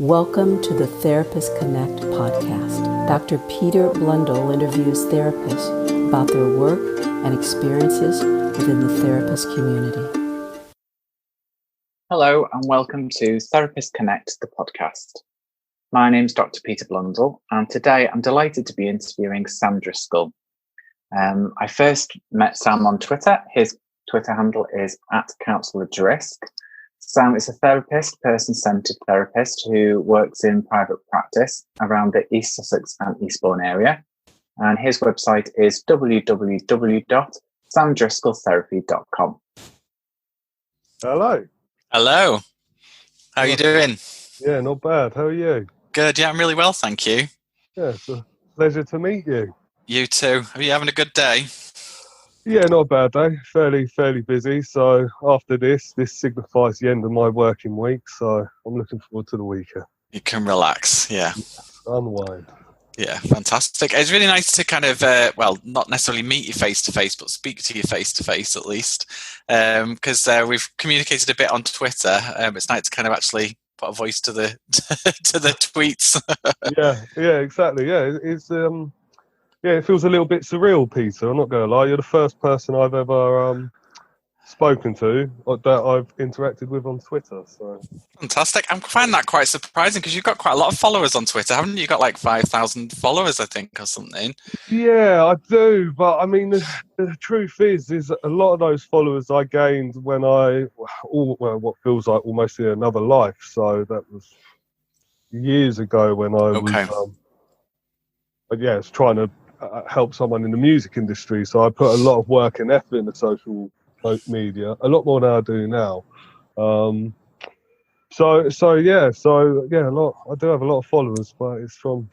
Welcome to the Therapist Connect podcast. Dr. Peter Blundell interviews therapists about their work and experiences within the therapist community. Hello and welcome to Therapist Connect, the podcast. My name's Dr. Peter Blundell, and today I'm delighted to be interviewing Sam Driscoll. I first met Sam on Twitter. His Twitter handle is @CounsellorDrisc. Sam is a therapist, person-centred therapist who works in private practice around the East Sussex and Eastbourne area. And his website is www.samdriscolltherapy.com. Hello. Hello. How are you doing? Yeah, not bad. How are you? Good. Yeah, I'm really well, thank you. Yeah, it's a pleasure to meet you. You too. Are you having a good day? Yeah, not a bad day. Fairly busy. So after this signifies the end of my working week. So I'm looking forward to the weekend. You can relax. Yeah. Unwind. Yeah, fantastic. It's really nice to kind of, not necessarily meet you face to face, but speak to you face to face at least, because we've communicated a bit on Twitter. It's nice to kind of actually put a voice to the to the tweets. yeah, exactly. Yeah, it feels a little bit surreal, Peter. I'm not going to lie. You're the first person I've ever spoken to that I've interacted with on Twitter. So Fantastic. I find that quite surprising because you've got quite a lot of followers on Twitter, haven't you? You've got like 5,000 followers, I think, or something. Yeah, I do. But I mean, the truth is a lot of those followers I gained when what feels like almost in another life. So that was years ago when I was trying to help someone in the music industry. So I put a lot of work and effort in the social media, a lot more than I do now. So yeah, a lot. I do have a lot of followers, but it's from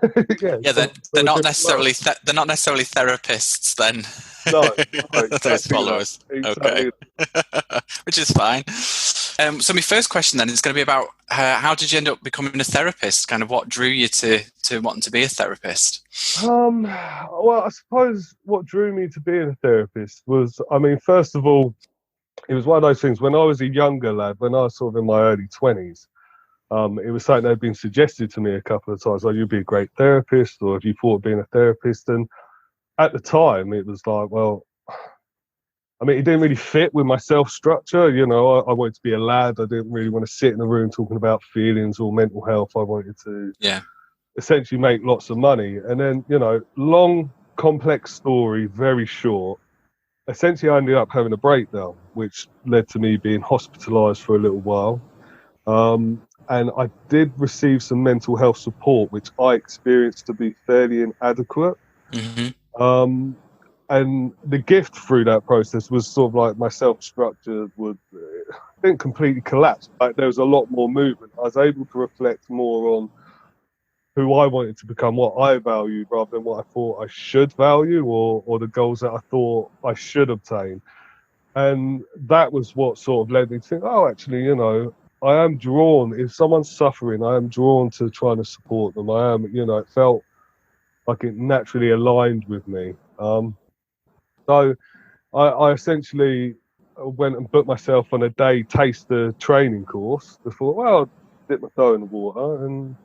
they're not necessarily therapists then. No, exactly those followers. Exactly. Okay, which is fine. So my first question then is going to be about how did you end up becoming a therapist? Kind of what drew you to wanting to be a therapist? Well, I suppose what drew me to being a therapist was, I mean, first of all, it was one of those things when I was a younger lad, when I was sort of in my early 20s, it was something that had been suggested to me a couple of times, like, you'd be a great therapist, or if you thought of being a therapist. And at the time, it was like, well, I mean, it didn't really fit with my self-structure. You know, I wanted to be a lad. I didn't really want to sit in a room talking about feelings or mental health. I wanted to essentially make lots of money. And then, you know, long, complex story, very short. Essentially, I ended up having a breakdown, which led to me being hospitalised for a little while. And I did receive some mental health support, which I experienced to be fairly inadequate. Mm-hmm. And the gift through that process was sort of like my self-structure didn't completely collapse. Like, there was a lot more movement. I was able to reflect more on who I wanted to become, what I valued, rather than what I thought I should value, or the goals that I thought I should obtain. And that was what sort of led me to think, oh, actually, you know, I am drawn, if someone's suffering, I am drawn to trying to support them. It felt like it naturally aligned with me. So I essentially went and booked myself on a day taster training course. I thought, well, I'll dip my toe in the water, and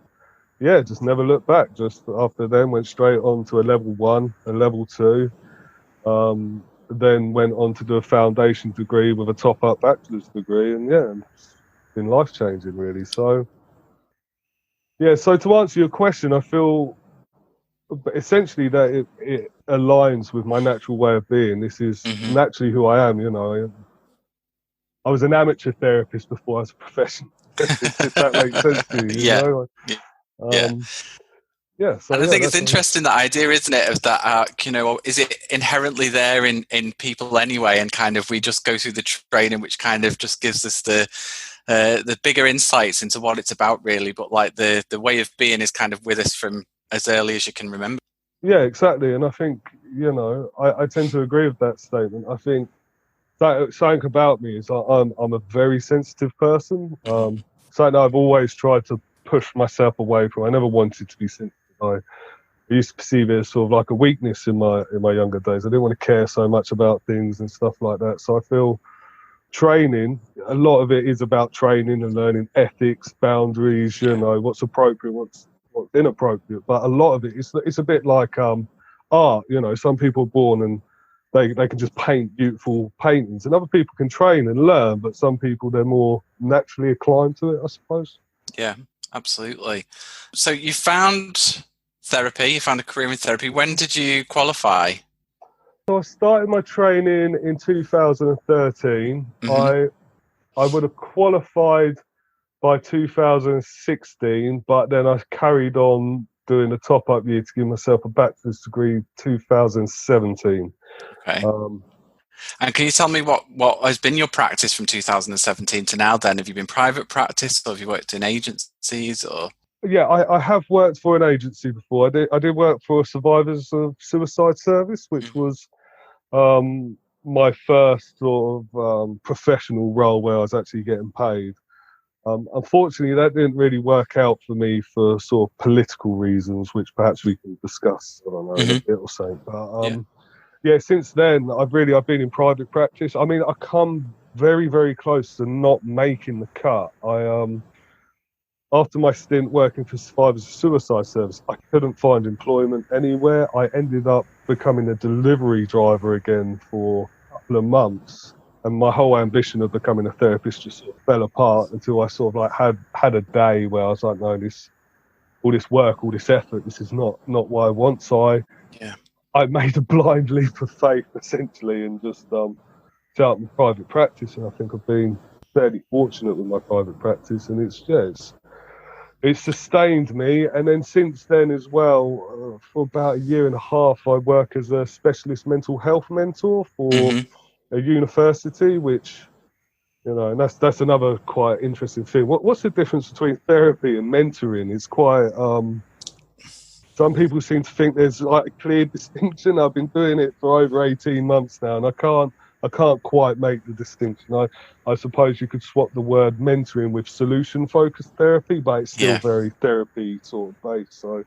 yeah, just never looked back. Just after then, went straight on to a level 1, a level 2. Then went on to do a foundation degree with a top-up bachelor's degree, and yeah, it's been life-changing, really. So yeah, so to answer your question, I feel essentially that it aligns with my natural way of being. This is naturally who I am. You know, I was an amateur therapist before I was a professional. If that makes sense to you. You know? So and I think it's interesting, that idea, isn't it, of that, is it inherently there in people anyway, and kind of we just go through the training, which kind of just gives us the bigger insights into what it's about, really, but like the way of being is kind of with us from as early as you can remember. Yeah, exactly. And I think, you know, I tend to agree with that statement. I think that something about me is I'm a very sensitive person. Something I've always tried to push myself away from. I never wanted to be sensitive. I used to perceive it as sort of like a weakness in my younger days. I didn't want to care so much about things and stuff like that. So I feel training, a lot of it is about training and learning ethics, boundaries, what's appropriate, what's inappropriate. But a lot of it it's a bit like art. Some people are born and they can just paint beautiful paintings, and other people can train and learn, but some people, they're more naturally inclined to it, I suppose. Yeah, absolutely. So you found therapy, you found a career in therapy. When did you qualify? So I started my training in 2013. I would have qualified by 2016, but then I carried on doing a top-up year to give myself a bachelor's degree 2017. Okay. And can you tell me what has been your practice from 2017 to now then? Have you been private practice, or have you worked in agencies, or? Yeah, I have worked for an agency before. I did work for a survivors of suicide service, which was my first sort of professional role where I was actually getting paid. Unfortunately, that didn't really work out for me for sort of political reasons, which perhaps we can discuss, I don't know, in a bit or so. But yeah, since then, I've been in private practice. I mean, I come very, very close to not making the cut. After my stint working for Survivors of Suicide Service, I couldn't find employment anywhere. I ended up becoming a delivery driver again for a couple of months. And my whole ambition of becoming a therapist just sort of fell apart until I sort of like had a day where I was like, no, all this work, all this effort, this is not what I want. So I made a blind leap of faith essentially and just set up my private practice. And I think I've been fairly fortunate with my private practice, and it's sustained me. And then since then as well, for about a year and a half, I work as a specialist mental health mentor for a university, which, and that's another quite interesting thing. What's the difference between therapy and mentoring? It's quite, some people seem to think there's like a clear distinction. I've been doing it for over 18 months now, and I can't quite make the distinction. I suppose you could swap the word mentoring with solution-focused therapy, but it's still very therapy sort of based. So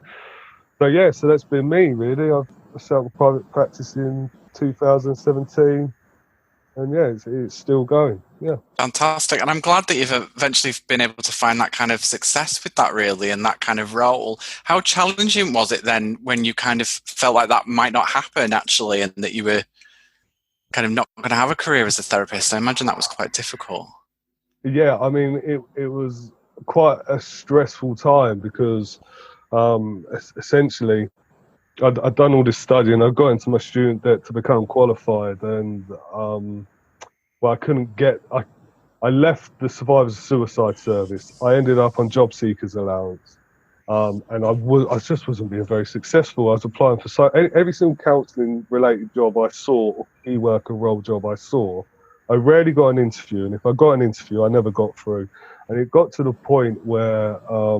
that's been me really. I set up a private practice in 2017, and it's still going. Yeah, fantastic. And I'm glad that you've eventually been able to find that kind of success with that, really, and that kind of role. How challenging was it then when you kind of felt like that might not happen actually, and that you were kind of not going to have a career as a therapist? I imagine that was quite difficult. Yeah, I mean, it was quite a stressful time because essentially I'd done all this studying. I got into my student debt to become qualified, and I couldn't get. I left the Survivors of Suicide Service. I ended up on job seekers allowance, and I just wasn't being very successful. I was applying for every single counselling related job I saw, or key worker role job I saw. I rarely got an interview, and if I got an interview, I never got through. And it got to the point where I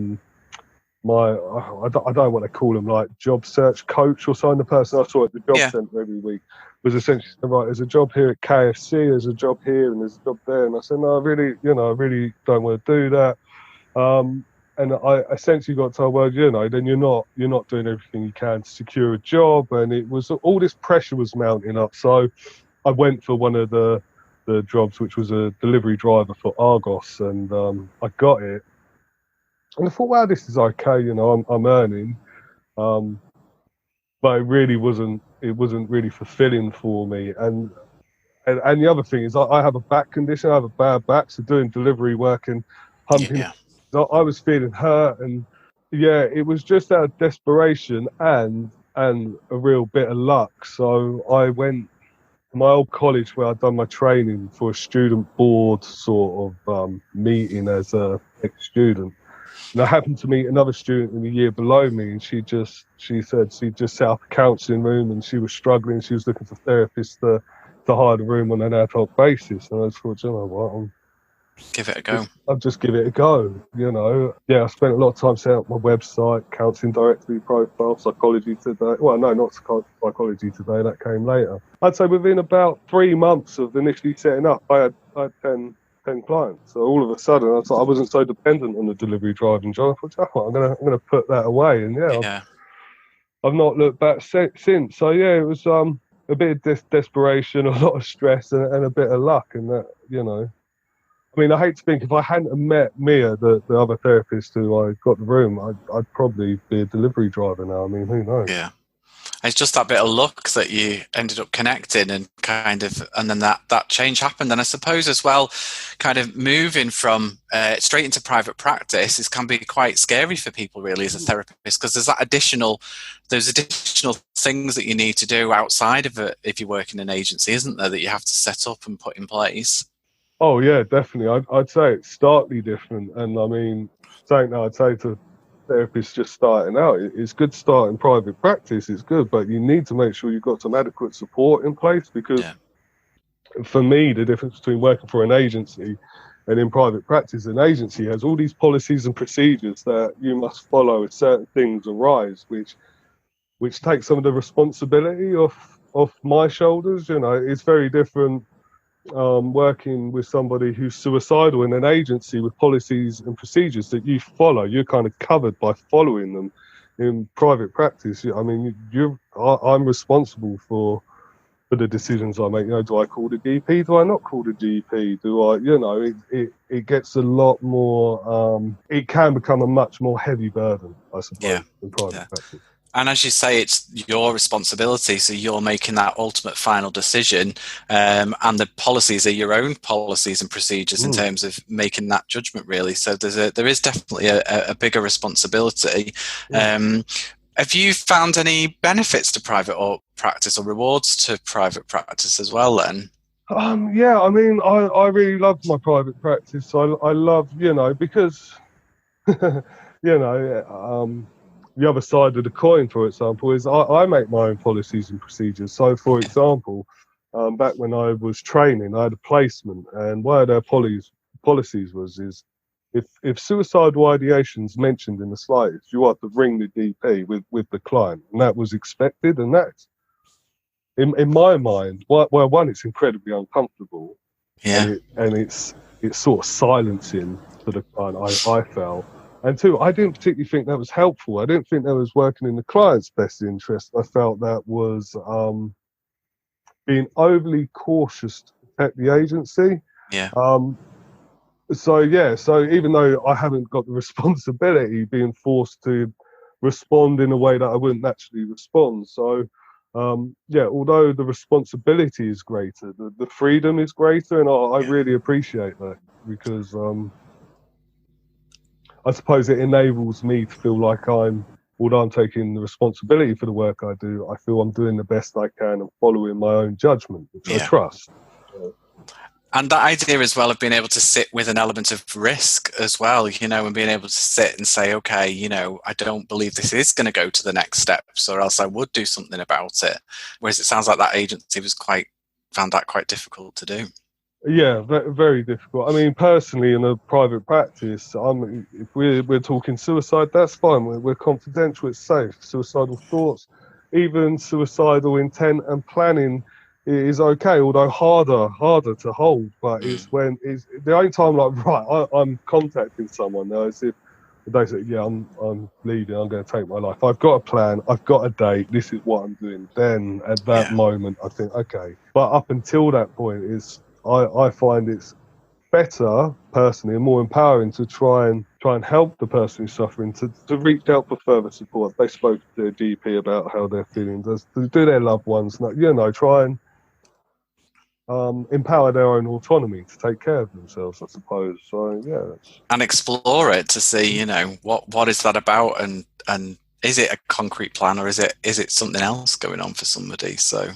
don't know what they call them, like job search coach or something. The person I saw at the job centre every week was essentially saying, right, there's a job here at KFC, there's a job here, and there's a job there. And I said, no, I really don't want to do that. And I essentially got told, well, then you're not doing everything you can to secure a job. And it was all this pressure was mounting up. So I went for one of the jobs, which was a delivery driver for Argos, and I got it. And I thought, wow, this is okay, I'm earning. But it really wasn't really fulfilling for me. And the other thing is I have a back condition, I have a bad back, so doing delivery work and humping, I was feeling hurt. And it was just out of desperation and a real bit of luck. So I went to my old college where I'd done my training for a student board sort of meeting as a ex-student. And I happened to meet another student in the year below me, and she said she just set up a counselling room and she was struggling. She was looking for therapists to hire the room on an ad hoc basis. And I just thought, what, give it a go. I'll just give it a go, I spent a lot of time setting up my website, counselling directory profile, Psychology Today. Well, no, not Psychology Today, that came later. I'd say within about 3 months of initially setting up, I had 10 clients. So all of a sudden, I wasn't so dependent on the delivery driving job. I thought, I'm gonna put that away, and I've not looked back since. So it was a bit of desperation, a lot of stress, and a bit of luck, and that, you know. I mean, I hate to think if I hadn't met Mia, the other therapist who I got the room, I'd probably be a delivery driver now. I mean, who knows? Yeah. It's just that bit of luck that you ended up connecting and then that change happened. And I suppose as well, kind of moving from straight into private practice can be quite scary for people really as a therapist, because there's additional things that you need to do outside of it if you work in an agency, isn't there, that you have to set up and put in place? Oh yeah, definitely. I'd say it's starkly different. And I mean, something that I'd say to therapists just starting out, it's good to start in private practice, it's good, but you need to make sure you've got some adequate support in place, because for me, the difference between working for an agency and in private practice, an agency has all these policies and procedures that you must follow if certain things arise, which takes some of the responsibility off my shoulders. You know, it's very different working with somebody who's suicidal in an agency with policies and procedures that you follow. You're kind of covered by following them. In private practice, I mean, I'm responsible for the decisions I make. You know, do I call the GP? Do I not call the GP? Do I, you know, it gets a lot more, it can become a much more heavy burden, I suppose, in private practice. And as you say, it's your responsibility, so you're making that ultimate final decision, and the policies are your own policies and procedures in terms of making that judgment, really. So there is definitely a bigger responsibility. Have you found any benefits to private or practice, or rewards to private practice as well then? Yeah, I mean, I really love my private practice. I love, you know, because, you know, the other side of the coin, for example, is I make my own policies and procedures. So, for example, back when I was training, I had a placement, and one of their policies was if suicidal ideations mentioned in the slightest, you have to ring the DP with the client, and that was expected. And that's, in my mind, well, one, it's incredibly uncomfortable, and it's sort of silencing for the client. I felt. And two, I didn't particularly think that was helpful. I didn't think that was working in the client's best interest. I felt that was being overly cautious to protect the agency. So even though I haven't got the responsibility, being forced to respond in a way that I wouldn't naturally respond. So although the responsibility is greater, the freedom is greater, and I really appreciate that, because I suppose it enables me to feel like although I'm taking the responsibility for the work I do, I feel I'm doing the best I can and following my own judgment, which I trust. And that idea as well of being able to sit with an element of risk as well, you know, and being able to sit and say, okay, you know, I don't believe this is going to go to the next steps, or else I would do something about it. Whereas it sounds like that agency found that quite difficult to do. Yeah, very difficult. I mean, personally, in a private practice, if we're talking suicide, that's fine. We're confidential, it's safe. Suicidal thoughts, even suicidal intent and planning is okay, although harder to hold. But it's the only time, like, right, I'm contacting someone now, is if they say, yeah, I'm leaving, I'm going to take my life. I've got a plan, I've got a date, this is what I'm doing. Then at that moment, I think, okay. But up until that point, I find it's better, personally, and more empowering to try and help the person who's suffering to reach out for further support. They spoke to their GP about how they're feeling, to do their loved ones, you know, try and empower their own autonomy to take care of themselves, I suppose. So and explore it to see, you know, what is that about, and is it a concrete plan, or is it something else going on for somebody? So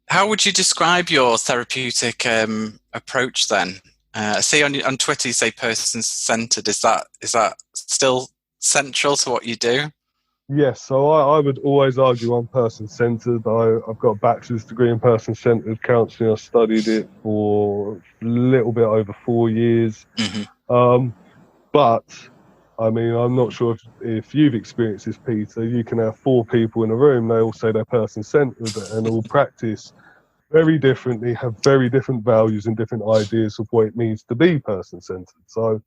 how would you describe your therapeutic approach then? I see on Twitter you say person-centered. Is that still central to what you do? Yes, so I would always argue I'm person-centered. I've got a bachelor's degree in person-centered counselling. I studied it for a little bit over 4 years. But I mean, I'm not sure if you've experienced this, Peter. You can have 4 people in a room, they all say they're person-centered and all practice very differently, have very different values and different ideas of what it means to be person-centered. So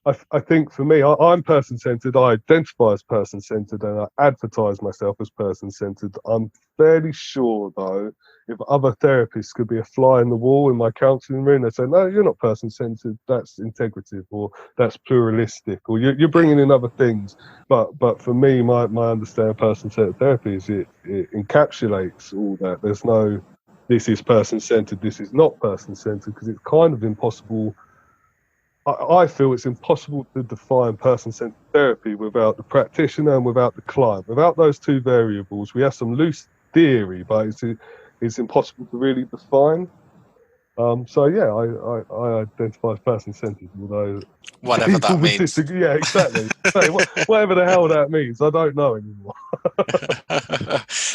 I think for me, I'm person-centered. I identify as person-centered, and I advertise myself as person-centered. I'm fairly sure, though, if other therapists could be a fly in the wall in my counselling room, they'd say, "No, you're not person-centered. That's integrative, or that's pluralistic, or you're bringing in other things." But for me, my understanding of person-centered therapy is it encapsulates all that. There's no, this is person-centered, this is not person-centered, because it's kind of impossible. I feel it's impossible to define person-centered therapy without the practitioner and without the client. Without those two variables, we have some loose theory, but it's impossible to really define. So yeah, I identify as person-centered, although Whatever that means. disagree. Yeah, exactly. Whatever the hell that means, I don't know anymore.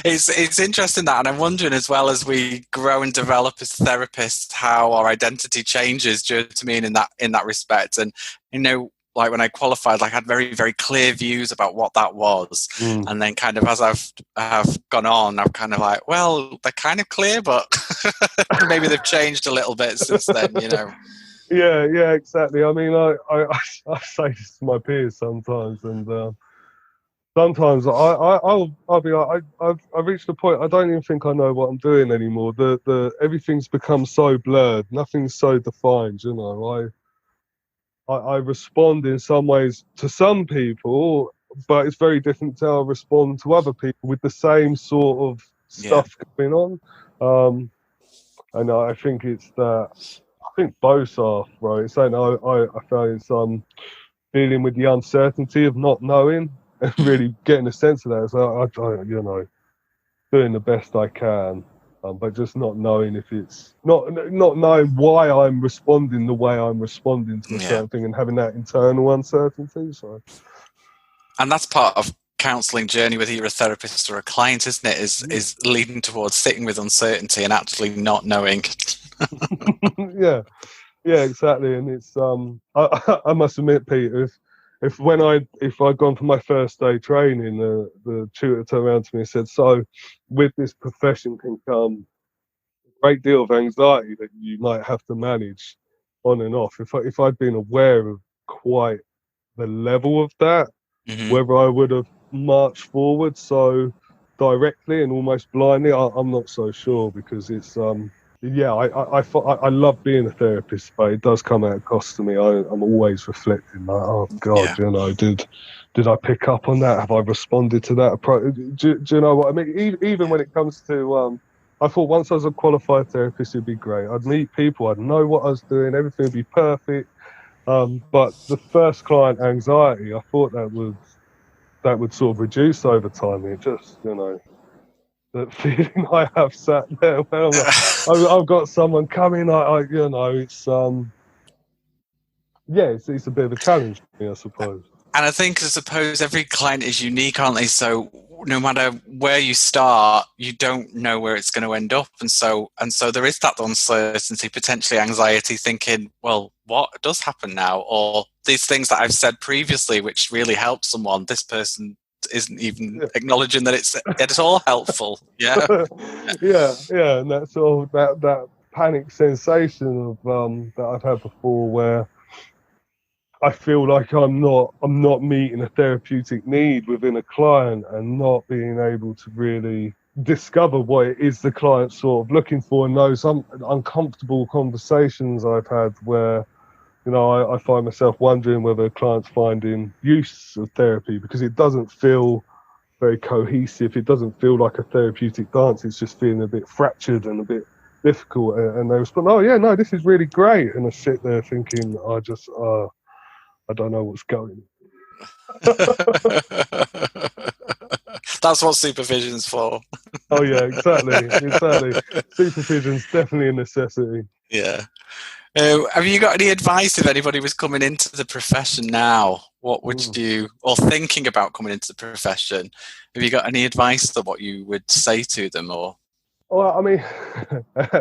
It's interesting that, and I'm wondering as well, as we grow and develop as therapists, how our identity changes. Do you know what I mean in that respect? And like when I qualified, like I had very, very clear views about what that was, and then kind of as I've gone on, I'm kind of like, well, they're kind of clear, but maybe they've changed a little bit since then, Yeah, exactly. I mean, I say this to my peers sometimes, and sometimes I'll be like, I've reached a point I don't even think I know what I'm doing anymore. The everything's become so blurred, nothing's so defined. I respond in some ways to some people, but it's very different to how I respond to other people with the same sort of stuff going on. And I think it's that. I think both are right. It's saying I found it's dealing with the uncertainty of not knowing and really getting a sense of that. So I doing the best I can. But just not knowing if it's not knowing why I'm responding the way I'm responding to a certain thing, and having that internal uncertainty. So, and that's part of counselling journey, whether you're a therapist or a client, isn't it? Is leading towards sitting with uncertainty and actually not knowing. yeah, exactly. And it's I must admit, Peter, if I'd gone for my first day training, the tutor turned around to me and said, "So, with this profession can come a great deal of anxiety that you might have to manage on and off." If I'd been aware of quite the level of that, whether I would have marched forward so directly and almost blindly, I'm not so sure, because it's I love being a therapist, but it does come at a cost to me. I'm always reflecting, like, oh God, did I pick up on that? Have I responded to that approach? Do you know what I mean? Even when it comes to, I thought once I was a qualified therapist, it'd be great. I'd meet people, I'd know what I was doing, everything would be perfect. But the first client anxiety, I thought that would sort of reduce over time. It just, that feeling I have sat there where I'm like, I've got someone coming. It's it's a bit of a challenge for me, I suppose. And I think, I suppose, every client is unique, aren't they? So no matter where you start, you don't know where it's going to end up, and so there is that uncertainty, potentially anxiety, thinking, well, what does happen now? Or these things that I've said previously, which really helped someone, this person isn't even acknowledging that it's all helpful. Yeah, and that's all that panic sensation of that I've had before, where I feel like I'm not meeting a therapeutic need within a client, and not being able to really discover what it is the client's sort of looking for, and those uncomfortable conversations I've had where, I find myself wondering whether a client's finding use of therapy, because it doesn't feel very cohesive. It doesn't feel like a therapeutic dance. It's just feeling a bit fractured and a bit difficult. And they respond, "Oh yeah, no, this is really great." And I sit there thinking, I don't know what's going on. That's what supervision's for. Oh yeah, exactly. Supervision's definitely a necessity. Yeah. Have you got any advice if anybody was coming into the profession now? What would you, or thinking about coming into the profession, have you got any advice that what you would say to them? Or? Well, I mean,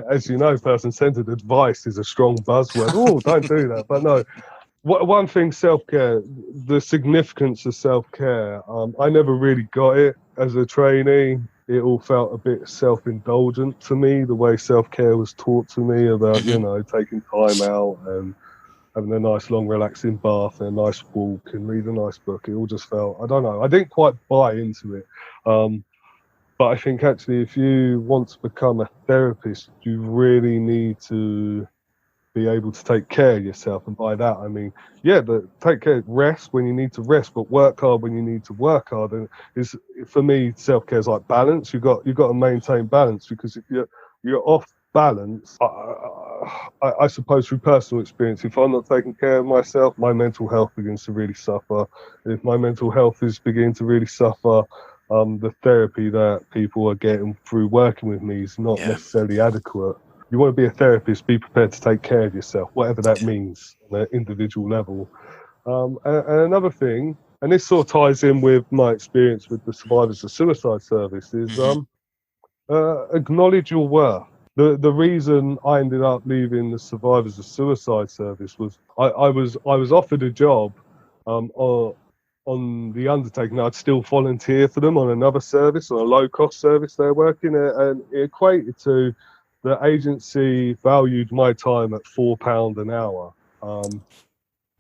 as you know, person-centered advice is a strong buzzword. Oh, don't do that. But no, one thing, self-care, the significance of self-care. I never really got it as a trainee. It all felt a bit self-indulgent to me, the way self-care was taught to me about, taking time out and having a nice long relaxing bath and a nice walk and read a nice book. It all just felt, I don't know, I didn't quite buy into it. But I think actually if you want to become a therapist, you really need to be able to take care of yourself. And by that, I mean, take care, rest when you need to rest, but work hard when you need to work hard. And for me, self-care is like balance. You've got to maintain balance, because if you're off balance, I suppose through personal experience, if I'm not taking care of myself, my mental health begins to really suffer. If my mental health is beginning to really suffer, the therapy that people are getting through working with me is not necessarily adequate. You want to be a therapist, be prepared to take care of yourself, whatever that means on an individual level. And another thing, and this sort of ties in with my experience with the Survivors of Suicide Service, is acknowledge your worth. The reason I ended up leaving the Survivors of Suicide Service was I was offered a job on the undertaking. I'd still volunteer for them on another service, on a low-cost service they're working at, and it equated to the agency valued my time at £4 an hour.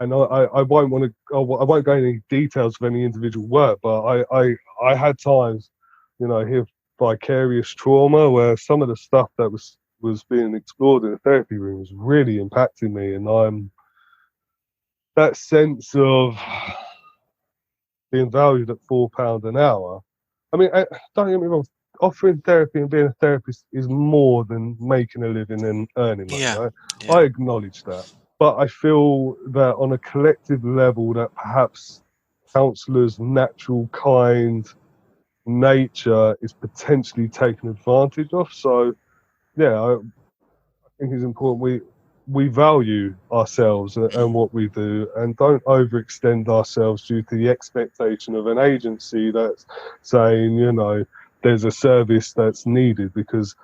And I won't go into any details of any individual work, but I had times, here vicarious trauma where some of the stuff that was being explored in the therapy room was really impacting me, and that sense of being valued at £4 an hour. I mean, don't get me wrong, offering therapy and being a therapist is more than making a living and earning money. Right? Yeah. I acknowledge that. But I feel that on a collective level that perhaps counsellors' natural kind nature is potentially taken advantage of. So, I think it's important we value ourselves and what we do, and don't overextend ourselves due to the expectation of an agency that's saying, there's a service that's needed. Because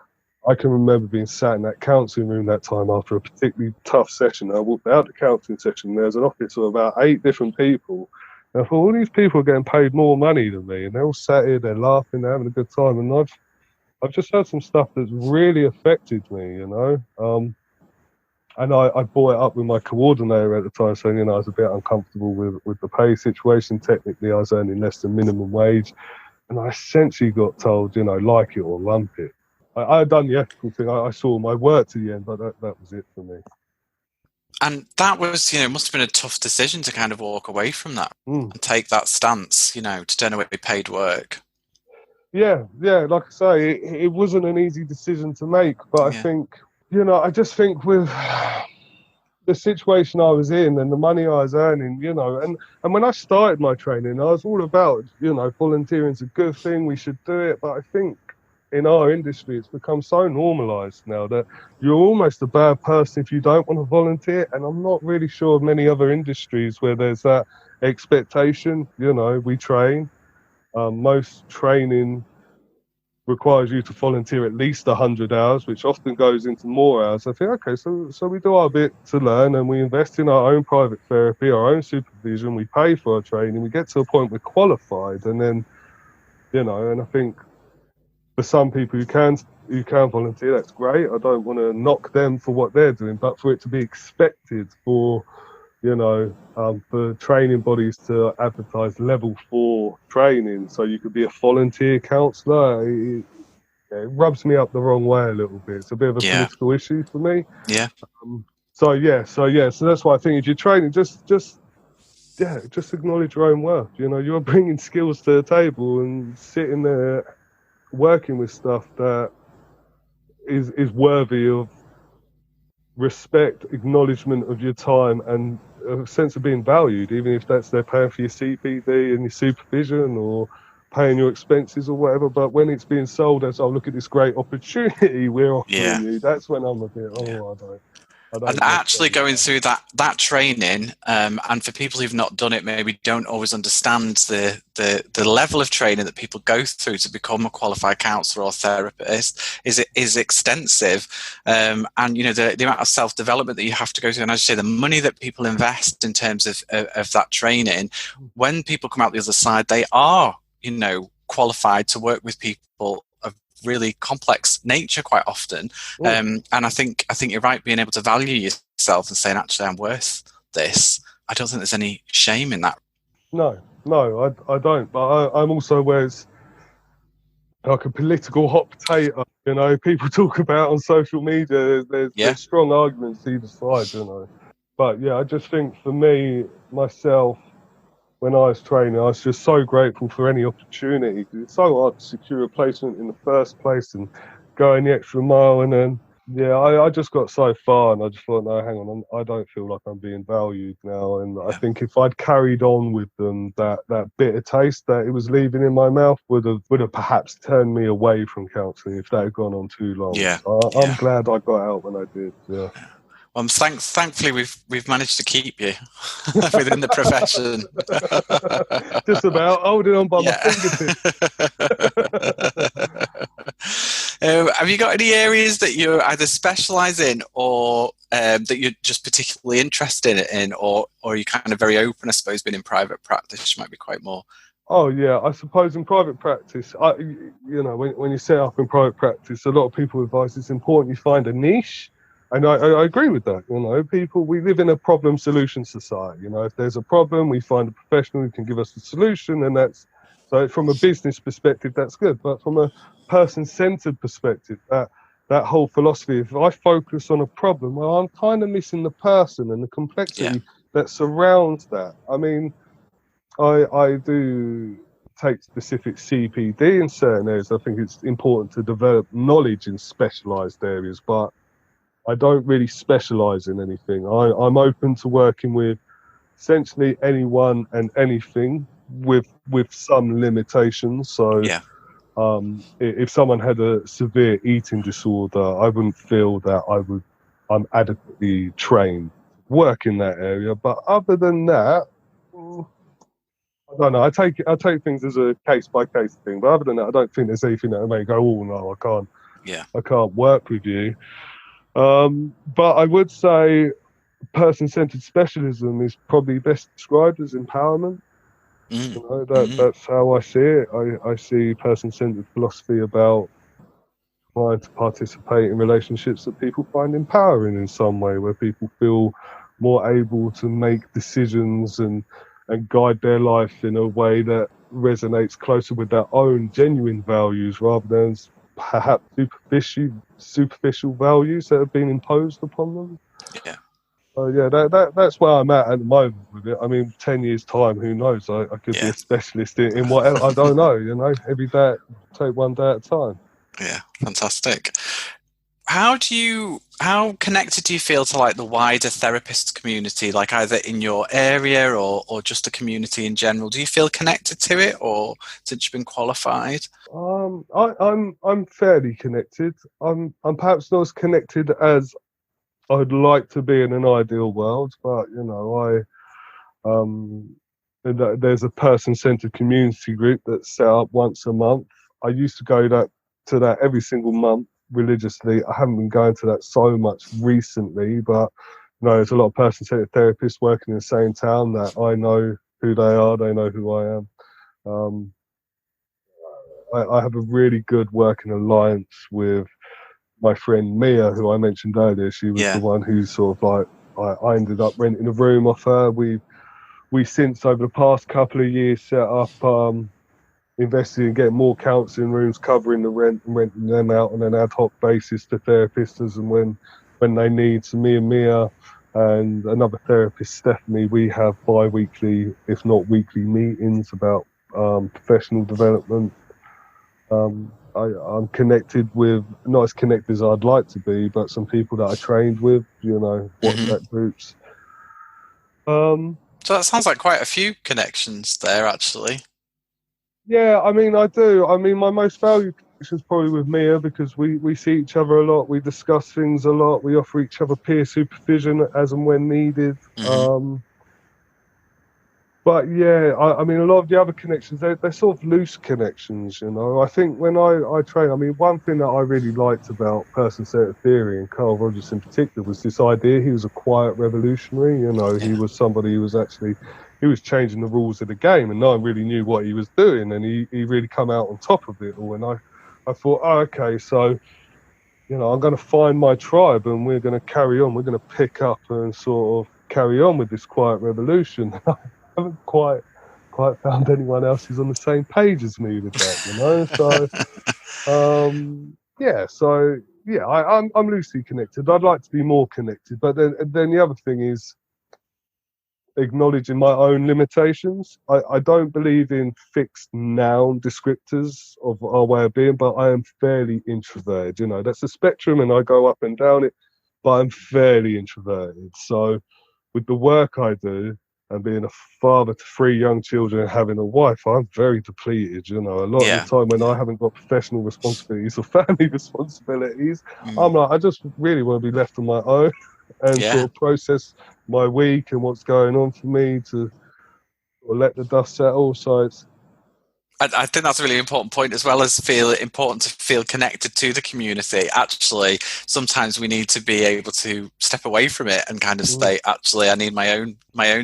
I can remember being sat in that counselling room that time after a particularly tough session. I walked out the counselling session, and there's an office of about 8 different people. And I thought, all these people are getting paid more money than me, and they're all sat here, they're laughing, they're having a good time. And I've just heard some stuff that's really affected me, and I brought it up with my coordinator at the time, saying, I was a bit uncomfortable with the pay situation. Technically, I was earning less than minimum wage. And I essentially got told, like it or lump it. I had done the ethical thing. I saw my work to the end, but that was it for me. And that was, must have been a tough decision to kind of walk away from that and take that stance, to turn away paid work. Yeah, like I say, it wasn't an easy decision to make, but I think, I just think with the situation I was in and the money I was earning, and when I started my training, I was all about, volunteering is a good thing, we should do it. But I think in our industry, it's become so normalised now that you're almost a bad person if you don't want to volunteer. And I'm not really sure of many other industries where there's that expectation. We train. Most training requires you to volunteer at least 100 hours, which often goes into more hours. I think, okay, so we do our bit to learn, and we invest in our own private therapy, our own supervision, we pay for our training, we get to a point we're qualified, and then, and I think for some people who can volunteer, that's great. I don't want to knock them for what they're doing, but for it to be expected for for training bodies to advertise level 4 training so you could be a volunteer counsellor, it rubs me up the wrong way a little bit. It's a bit of a political issue for me. So that's why I think if you're training, just acknowledge your own worth. You're bringing skills to the table and sitting there working with stuff that is worthy of respect, acknowledgement of your time, and a sense of being valued, even if that's they're paying for your CPD and your supervision or paying your expenses or whatever. But when it's being sold as, look at this great opportunity we're offering you, that's when I'm a bit, I don't and actually going through that training, and for people who've not done it, maybe don't always understand the level of training that people go through to become a qualified counsellor or therapist is extensive, and the amount of self-development that you have to go through, and as you say, the money that people invest in terms of that training. When people come out the other side, they are qualified to work with people of really complex nature quite often, and I think you're right, being able to value yourself and saying, actually, I'm worth this, I don't think there's any shame in that. No, I don't. But I'm also aware it's like a political hot potato, you know, people talk about on social media. There's strong arguments either side, you know. But yeah, I just think for me, myself, when I was training, I was just so grateful for any opportunity. It's so hard to secure a placement in the first place and going the extra mile. And then, yeah, I just got so far and I just thought, no, hang on, I don't feel like I'm being valued now. And I think if I'd carried on with them, that bitter taste that it was leaving in my mouth would have perhaps turned me away from counselling if that had gone on too long. Yeah. So I'm glad I got out when I did, yeah. Well, thankfully we've managed to keep you within the profession. Just about holding on by my fingertips. Have you got any areas that you either specialise in or that you're just particularly interested in, or are you kind of very open? I suppose being in private practice might be quite more. Oh yeah, I suppose in private practice, you know, when you set up in private practice, a lot of people advise it's important you find a niche. And I agree with that. You know, we live in a problem solution society. You know, if there's a problem, we find a professional who can give us the solution, and so from a business perspective, that's good. But from a person-centered perspective, that whole philosophy, if I focus on a problem, well, I'm kind of missing the person and the complexity that surrounds that. I mean, I do take specific CPD in certain areas. I think it's important to develop knowledge in specialised areas, but I don't really specialise in anything. I'm open to working with essentially anyone and anything with some limitations. So if someone had a severe eating disorder, I wouldn't feel that I'm adequately trained to work in that area. But other than that, I don't know. I take things as a case by case thing. But other than that, I don't think there's anything that may go, oh no, I can't. Yeah. I can't work with you. But I would say person-centered specialism is probably best described as empowerment. You know, that's how I see it. I see person-centered philosophy about trying to participate in relationships that people find empowering in some way, where people feel more able to make decisions and guide their life in a way that resonates closer with their own genuine values rather than perhaps superficial values that have been imposed upon them. Yeah. So yeah, that's where I'm at the moment with it. I mean, 10 years time, who knows? I could be a specialist in whatever. I don't know. You know, every day, take one day at a time. Yeah, fantastic. How connected do you feel to like the wider therapist community, like either in your area or just the community in general? Do you feel connected to it, or since you've been qualified? I'm fairly connected. I'm perhaps not as connected as I'd like to be in an ideal world, but you know, there's a person-centered community group that's set up once a month. I used to go to that every single month religiously. I haven't been going to that so much recently, but you know, there's a lot of person-centered therapists working in the same town that I know who they are, they know who I am. I have a really good working alliance with my friend Mia, who I mentioned earlier. She was the one who sort of like, I ended up renting a room off her. We since over the past couple of years set up invested in getting more counselling rooms, covering the rent and renting them out on an ad hoc basis to therapists as and when they need. So me and Mia and another therapist, Stephanie, we have bi-weekly, if not weekly, meetings about professional development. I'm connected with, not as connected as I'd like to be, but some people that I trained with, you know, WhatsApp groups. So that sounds like quite a few connections there, actually. Yeah, I mean, I do. I mean, my most valued connection is probably with Mia, because we see each other a lot. We discuss things a lot. We offer each other peer supervision as and when needed. But yeah, I mean, a lot of the other connections, they're sort of loose connections, you know. I think when I train, I mean, one thing that I really liked about person-centered theory, and Carl Rogers in particular, was this idea he was a quiet revolutionary, you know. He was somebody who was he was changing the rules of the game, and no one really knew what he was doing, and he really come out on top of it all. And I thought, oh, okay, so, you know, I'm going to find my tribe, and we're going to carry on. We're going to pick up and sort of carry on with this quiet revolution. I haven't quite found anyone else who's on the same page as me with that, you know. I'm loosely connected. I'd like to be more connected, but then the other thing is acknowledging my own limitations. I don't believe in fixed noun descriptors of our way of being, but I am fairly introverted. You know, that's a spectrum, and I go up and down it, but I'm fairly introverted. So with the work I do and being a father to 3 young children and having a wife, I'm very depleted. You know, a lot of the time when I haven't got professional responsibilities or family responsibilities, I'm like, I just really want to be left on my own and sort of process my week and what's going on for me to let the dust settle. So I think that's a really important point, as well as important to feel connected to the community. Actually, sometimes we need to be able to step away from it and kind of say, actually, I need my own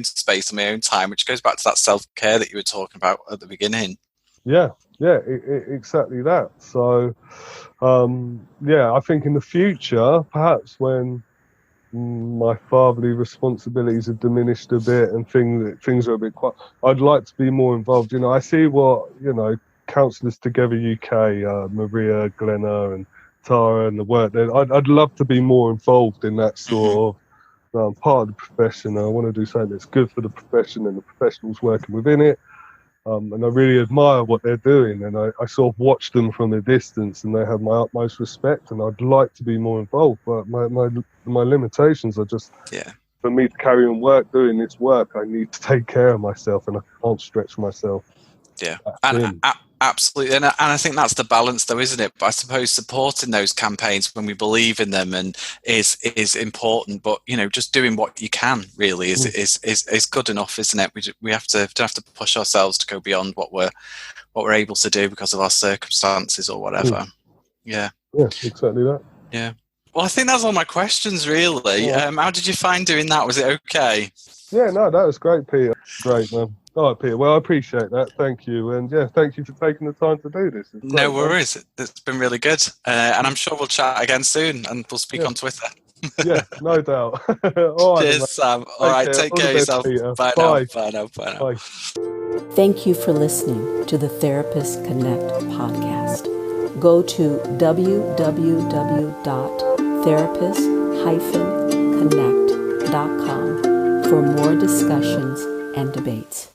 space and my own time, which goes back to that self-care that you were talking about at the beginning. Exactly that. So I think in the future, perhaps when my fatherly responsibilities have diminished a bit and things are a bit quiet, I'd like to be more involved. You know, I see what, you know, Counsellors Together UK, Maria, Glenna and Tara and the work there. I'd love to be more involved in that sort of part of the profession. I want to do something that's good for the profession and the professionals working within it. And I really admire what they're doing, and I sort of watch them from a distance, and they have my utmost respect, and I'd like to be more involved, but my limitations are just, for me to carry on doing this work, I need to take care of myself, and I can't stretch myself. Absolutely, and I think that's the balance, though, isn't it? But I suppose supporting those campaigns when we believe in them and is important. But you know, just doing what you can really is good enough, isn't it? We don't have to push ourselves to go beyond what we're able to do because of our circumstances or whatever. Yeah, exactly that. Yeah. Well, I think that's all my questions, really. How did you find doing that? Was it okay? Yeah, no, that was great, Peter. Great, man. All right, Peter. Well, I appreciate that. Thank you. And thank you for taking the time to do this. No worries. Man. It's been really good. And I'm sure we'll chat again soon and we'll speak on Twitter. Yeah, no doubt. All right, cheers, Sam. All right, take care of yourself. Bye now. Bye now. Bye. Thank you for listening to the Therapist Connect podcast. Go to www.therapist-connect.com for more discussions and debates.